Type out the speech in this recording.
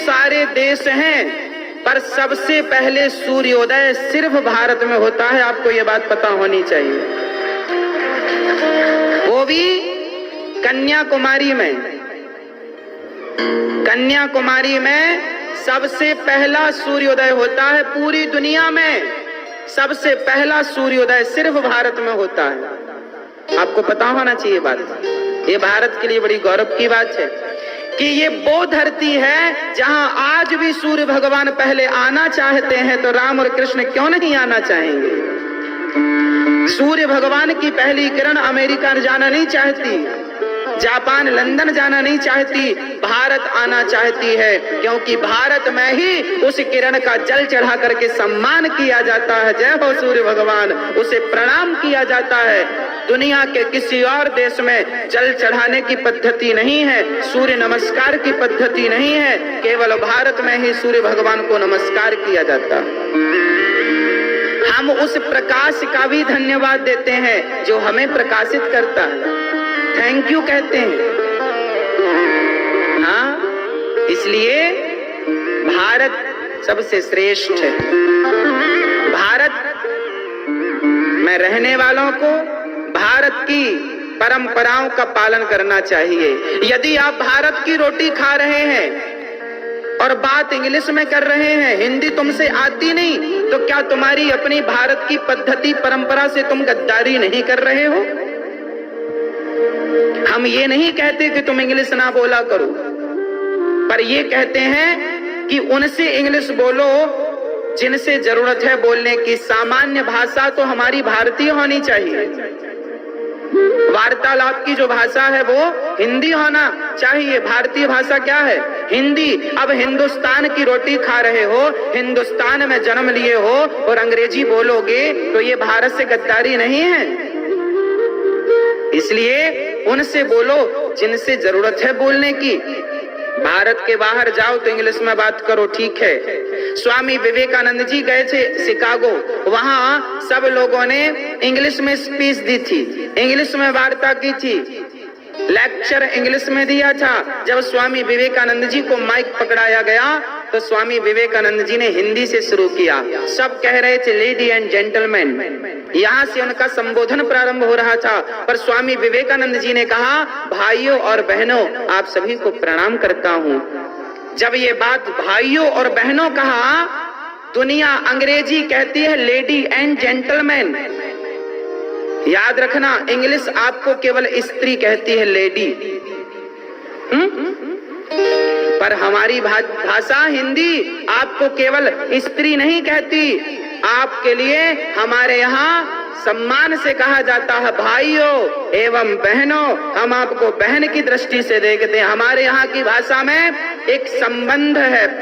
सारे देश हैं, पर सबसे पहले सूर्योदय सिर्फ भारत में होता है। आपको ये बात पता होनी चाहिए, वो भी कन्याकुमारी में। कन्याकुमारी में सबसे पहला सूर्योदय होता है। पूरी दुनिया में सबसे पहला सूर्योदय सिर्फ भारत में होता है। आपको पता होना चाहिए बात। ये भारत के लिए बड़ी गौरव की बात है कि ये वो धरती है जहां आज भी सूर्य भगवान पहले आना चाहते हैं, तो राम और कृष्ण क्यों नहीं आना चाहेंगे? सूर्य भगवान की पहली किरण अमेरिका जाना नहीं चाहती, जापान लंदन जाना नहीं चाहती, भारत आना चाहती है, क्योंकि भारत में ही उस किरण का जल चढ़ा करके सम्मान किया जाता है। जय हो सूर्य भगवान, उसे प्रणाम किया जाता है। दुनिया के किसी और देश में जल चढ़ाने की पद्धति नहीं है, सूर्य नमस्कार की पद्धति नहीं है, केवल भारत में ही सूर्य भगवान को नमस्कार किया जाता है। हम उस प्रकाश का भी धन्यवाद देते हैं जो हमें प्रकाशित करता है, थैंक यू कहते हैं। हाँ, इसलिए भारत सबसे श्रेष्ठ है। भारत में रहने वालों को भारत की परंपराओं का पालन करना चाहिए। यदि आप भारत की रोटी खा रहे हैं और बात इंग्लिश में कर रहे हैं, हिंदी तुमसे आती नहीं, तो क्या तुम्हारी अपनी भारत की पद्धति परंपरा से तुम गद्दारी नहीं कर रहे हो? हम ये नहीं कहते कि तुम इंग्लिश ना बोला करो, पर ये कहते हैं कि उनसे इंग्लिश बोलो जिनसे जरूरत है बोलने की। सामान्य भाषा तो हमारी भारतीय होनी चाहिए। वार्तालाप की जो भाषा है वो हिंदी होना चाहिए। भारतीय भाषा क्या है? हिंदी। अब हिंदुस्तान की रोटी खा रहे हो, हिंदुस्तान में जन्म लिए हो और अंग्रेजी बोलोगे तो ये भारत से गद्दारी नहीं है। इसलिए उनसे बोलो जिनसे जरूरत है बोलने की। भारत के बाहर जाओ तो इंग्लिश में बात करो, ठीक है। स्वामी विवेकानंद जी गए थे शिकागो, वहां सब लोगों ने इंग्लिश में स्पीच दी थी, इंग्लिश में वार्ता की थी, लेक्चर इंग्लिश में दिया था। जब स्वामी विवेकानंद जी को माइक पकड़ाया गया तो स्वामी विवेकानंद जी ने हिंदी से शुरू किया। सब कह रहे थे लेडी एंड जेंटलमैन, यहाँ से उनका संबोधन प्रारंभ हो रहा था, पर स्वामी विवेकानंद जी ने कहा, भाइयों और बहनों आप सभी को प्रणाम करता हूँ। जब ये बात भाइयों और बहनों कहा, दुनिया अंग्रेजी कहती है लेडी एंड जेंटलमैन। याद रखना, इंग्लिश आपको केवल स्त्री कहती है, लेडी। पर हमारी भाषा हिंदी आपको केवल स्त्री नहीं कहती, आपके लिए हमारे यहाँ सम्मान से कहा जाता है भाइयों एवं बहनों। हम आपको बहन की दृष्टि से देखते हैं। हमारे यहाँ की भाषा में एक संबंध है।